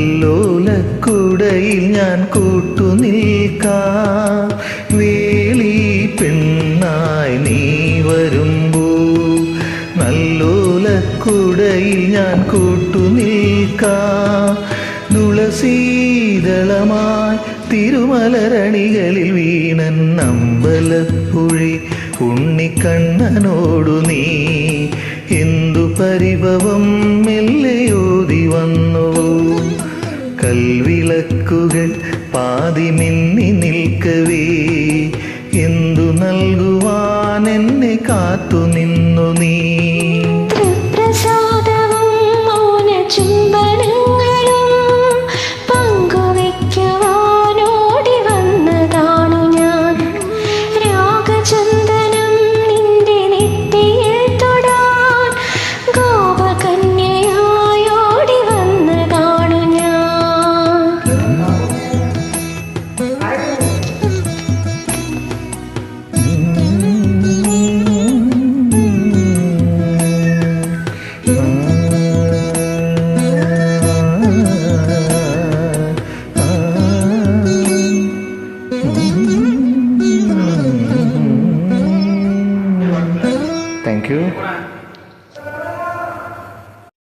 കല്ലോലക്കുടയിൽ ഞാൻ കൂട്ടുനിൽക്കാം. വേളി പെണ്ണായി നീ വരുമ്പോ നല്ലോലക്കുടയിൽ ഞാൻ കൂട്ടുനിൽക്കാം. തുളസീതളമായി തിരുമലരണികളിൽ വീണൻ അമ്പലപ്പുഴി ഉണ്ണിക്കണ്ണനോടു നീ എന്തു പരിഭവം മെല്ലെയോതി വന്നു. കൽവിളക്കുകൾ പാതി മിന്നി നിൽക്കവേ എന്തു നൽകുവാൻ എന്നെ കാത്തു നിന്നു നീ.